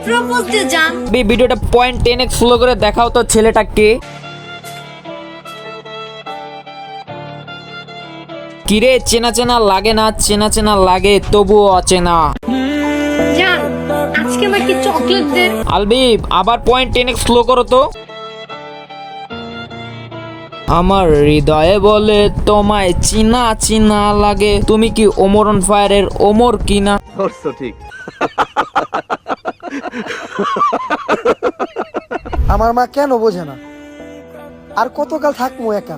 Propose দিয়ে যান। ভিডিওটা 0.10x স্লো করে দেখাও তো ছেলেটাকে। কিরে চেনা চেনা লাগে না, চেনা চেনা লাগে তবুও অচেনা। জান আজকে আমাকে চকলেট দে। আলবিব আবার 0.10x স্লো করো তো। আমার হৃদয়ে বলে তোমায় চিনা চিনা লাগে, তুমি কি ওমর অন ফায়ারের ওমর কিনা? ঠিক। আমার মা কেন বোঝে না? আর কতকাল থাকবো একা?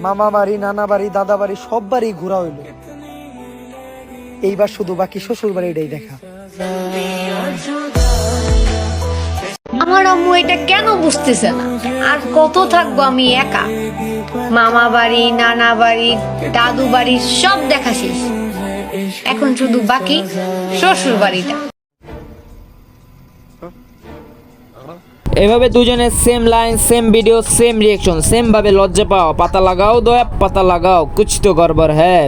মামা বাড়ি, নানা বাড়ি, দাদা বাড়ি সব বাড়ি ঘোরা হইল, এইবার শুধু বাকি শ্বশুর বাড়িটাই দেখা। আমার আম্মু এটা কেন বুঝতেছে না? আর কত থাকবো আমি একা? মামা বাড়ি, নানা বাড়ি, দাদু বাড়ি সব দেখা শেষ, এখন শুধু বাকি শ্বশুর বাড়িটা। এভাবে দুজনের same line, same video, same reaction, same ভাবে লজ্জা পাও। পাতা লাগাও দয়া, পাতা লাগাও, কুছ তো গড়বড় হ্যাঁ,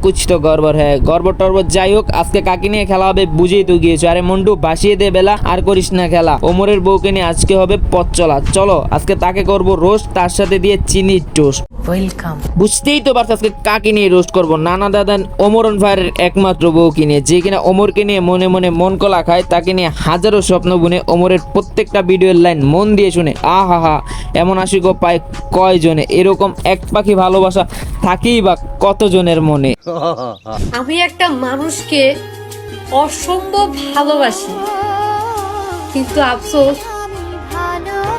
কুছ তো গড়বড় হ্যাঁ। গড়বড় টড়বড় যাই হোক, আজকে কাকে নিয়ে খেলা হবে বুঝেই তো গিয়েছো। আরে মন্টু ভাসিয়ে দে বেলা, আর করিস না খেলা। ওমরের বউকে নিয়ে আজকে হবে পথ চলা। চলো আজকে তাকে করবো রোস্ট, তার সাথে দিয়ে চিনির টোস্ট। ওয়েলকাম। বুঝতেই তো পারছো আজকে কাকে নিয়ে রোস্ট করবো। নানা দাদান ওমর অন ফায়ারের একমাত্র বউকে নিয়ে, যে কিনা ওমরকে নিয়ে মনে মনে মন কলা খায়, তাকে নিয়ে হাজারো স্বপ্ন বুনে ওমরের প্রত্যেকটা ভিডিওর লাইন মন দিয়ে শুনে। আহা হা, এমন আশিকও পায় কয়জনে? এরকম এক পাখি ভালোবাসা থাকেই বা কতজনের মনে। আমি একটা মানুষকে অসম্ভব ভালোবাসি, কিন্তু আফসোস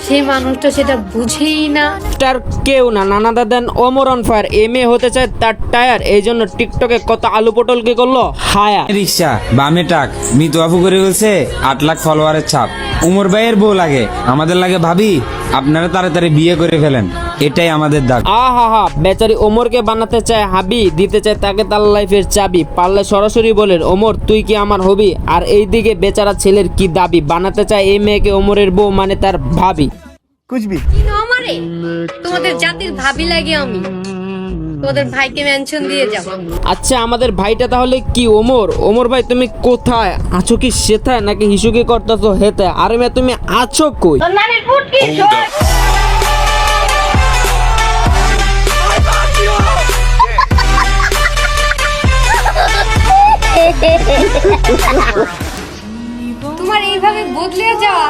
সেই মানুষটা সেটা বুঝেই না। তার কেউ না, নানা Dadan Omar on fire. MA হতে চায় তার টায়ার, এই জন্য টিকটকে কত আলু পটল কি করলো হায়া। রিক্সা বামে টাক মিতু আফু করে বলছে 8 লাখ ফলোয়ারের ছাপ। উমর ভাইয়ের বউ লাগে, আমাদের লাগে ভাবি। আপনারা তাড়াতাড়ি বিয়ে করে ফেলেন, এটাই আমাদের দাগ। আহা হা, বেচারি ওমরকে বানাতে চায় হাবি, দিতে চায় তাকে তার লাইফের চাবি। পারলে সরাসরি বলেন ওমর তুই কি আমার হবি। আর এইদিকে বেচারা ছেলের কি দাবি, বানাতে চায় এই মেয়েকে ওমরের বউ, মানে তার ভাবি। কুচবি কিন্তু আমারে তোমাদের জাতির ভাবি লাগে, আমি তোমাদের ভাইকে মেনশন দিয়ে যাব। আচ্ছা আমাদের ভাইটা তাহলে কি ওমর? ওমর ভাই তুমি কোথায় আছো? কি সেথায় নাকি হিসুকি করতেছো হেতে? আরে মেয়ে তুমি আছো কই? তোমার এইভাবে বদলে যাওয়া,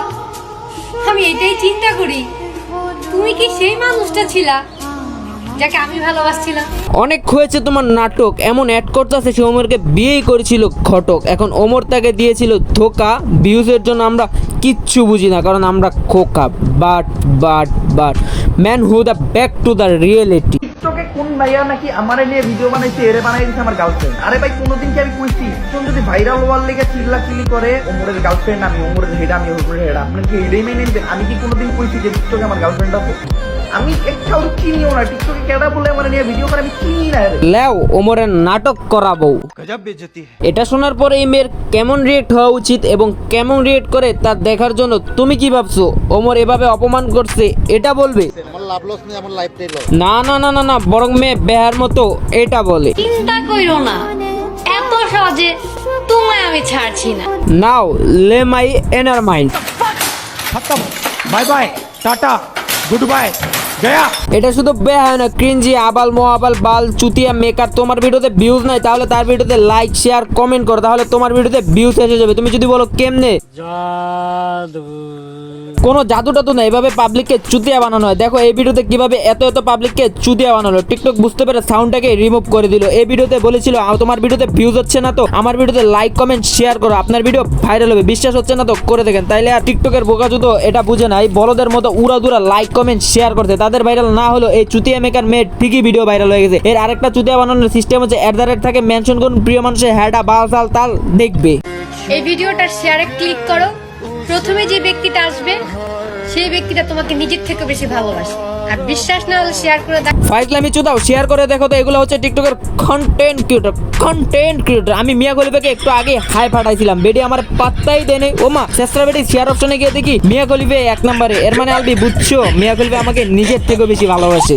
আমি এটাই চিন্তা করি, তুমি কি সেই মানুষটা ছিলা যাকে আমি ভালোবাসছিলাম? অনেক হয়েছে তোমার নাটক, এমন অ্যাড করতেছে সে ওমরকে বিয়েই করেছিল ঘটক। এখন ওমর তাকে দিয়েছিল ধোকা, ভিউজের জন্য আমরা কিচ্ছু বুঝি না, কারণ আমরা খোকা। But but but man who the back to the reality. টিকটকে কোন ভাইয়া নাকি আমারে নিয়ে ভিডিও বানাইছে, এরে বানাই দিছে আমার গার্লফ্রেন্ড। আরে ভাই কোনোদিন কি আমি কইছি কোন যদি ভাইরাল হওয়ার লেগে চিল্লা চিল্লি করে ওমরের গার্লফ্রেন্ড আমি, ওমরের হেড আমি, ওমরের হেড আপনি কি এটাই মেনে নেবেন? আমি কি কোনোদিন কইছি যে টিকটকে আমার গার্লফ্রেন্ড আছে? আমি একটাও চিনিও না। টিকটকে কেডা বলে আমার নিয়ে ভিডিও করে আমি চিনি না। লেও ওমরের নাটক করাবো। এটা শোনার পরে এই মেয়ের কেমন রিয়েক্ট হওয়া উচিত এবং কেমন রিয়েক্ট করে তা দেখার জন্য তুমি কি ভাবছো? ওমর এভাবে অপমান করছে এটা বলবে? না না না না না, বরং মেয়ে বেহার মতো এটা বলে। চিন্তা কইরো না, এত সহজে তোমায় আমি ছাড়ছি না। নাও লে মাই এনার mind. Bye bye, tata, good bye, Gaya. এটা শুধু বেহায় না, ক্রিঞ্জি, আবাল মোয়াবাল বাল চুতিয়া মেকার। তোমার ভিডিওতে ভিউজ নাই, তাহলে তার ভিডিওতে লাইক শেয়ার কমেন্ট করো, তাহলে তোমার ভিডিওতে ভিউজ এসে যাবে। তুমি যদি বলো কেমনে, কোনো জাদু টাদু না, এভাবে পাবলিককে চুতিয়া বানানো হয়। দেখো এই ভিডিওতে কিভাবে এত এত পাবলিককে চুতিয়া বানানো। টিকটক বুঝতে পেরে সাউন্ডটাকে রিমুভ করে দিল। এই ভিডিওতে বলেছিল তোমার ভিডিওতে ভিউজ হচ্ছে না তো আমার ভিডিওতে লাইক কমেন্ট শেয়ার করো, আপনার ভিডিও ভাইরাল হবে। বিশ্বাস হচ্ছে না তো করে দেখেন। তাইলে আর টিকটকের বোকাচুদো এটা বুঝে না, এই বলদের মতো উড়াদুরা লাইক কমেন্ট শেয়ার করতে। তাদের ভাইরাল না হলো এই চুতিয়া মেকার মেয়ের ঠিকই ভিডিও ভাইরাল হয়ে গেছে। এর আরেকটা চুতিয়া বানানোর সিস্টেম হচ্ছে @ থাকে, মেনশন করুন প্রিয় মানুষের হ্যাডা বাল সাল তাল দেখবে। এই ভিডিওটার শেয়ারে ক্লিক করো, প্রথমে যে ব্যক্তিটা আসবে সেই ব্যক্তিটা তোমাকে নিজের থেকে বেশি ভালোবাসে। আর বিশ্বাস না হলে শেয়ার করে দেখো। ফাইজলামি চুদাও, শেয়ার করে দেখো তো। এগুলো হচ্ছে টিকটকের কন্টেন্ট ক্রিয়েটর। আমি মিয়া খলিফাকে একটু আগে হাই ফাটাইছিলাম, বেডি আমার পাত্তাই দেয় নাই। ওমা শেষরা বেডি শেয়ার অপশনে গিয়ে দেখি মিয়া খলিফা 1 নম্বরে। এর মানে আলবি বুঝছো মিয়া খলিফা আমাকে নিজের থেকে বেশি ভালোবাসে।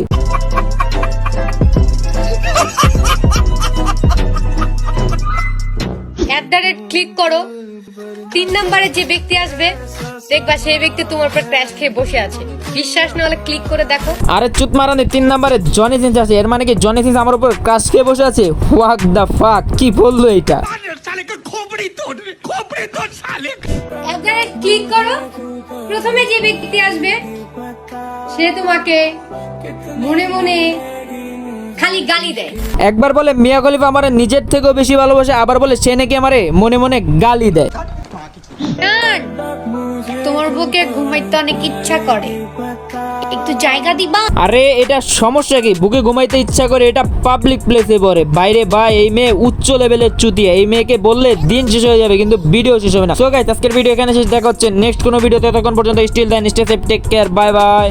@ নাম্বারে ক্লিক করো, 3 নাম্বারে যে ব্যক্তি আসবে দেখবা সেই ব্যক্তি তোমার উপর ক্র্যাশ খেয়ে বসে আছে। বিশ্বাস না হলে ক্লিক করে দেখো। আরে চুত মারানি, 3 নাম্বারে জনি সিন্স আছে, এর মানে কি জনি সিন্স আমার উপর ক্রাশ খেয়ে বসে আছে? হোয়াট দ্য ফাক, কি বললো এটা? একবারে ক্লিক করো, প্রথমে যে ব্যক্তি আসবে সে তোমাকে মনে মনে খালি গালি দেয়। একবার বলে মিয়া খলিফা আমারে নিজের থেকেও বেশি ভালোবাসে, আবার বলে সে নাকি আমারে মনে মনে গালি দেয়। জান, তোমার বুকে ঘুমাইতে অনেক ইচ্ছা করে, একটু জায়গা দিবা? আরে এটা সমস্যা কি? বুকে ঘুমাইতে ইচ্ছা করে, এটা পাবলিক প্লেসে পড়ে। বাইরে ভাই এই মেয়ে উচ্চ লেভেলের চুতিয়া, এই মেয়েকে বললে দিন শেষ হয়ে যাবে কিন্তু ভিডিও শেষ হবে না। সো গাইস, আজকের ভিডিও এখানে শেষ, দেখা হচ্ছে নেক্সট কোনো ভিডিওতে। ততক্ষণ পর্যন্ত till then, stay safe, take care, bye by.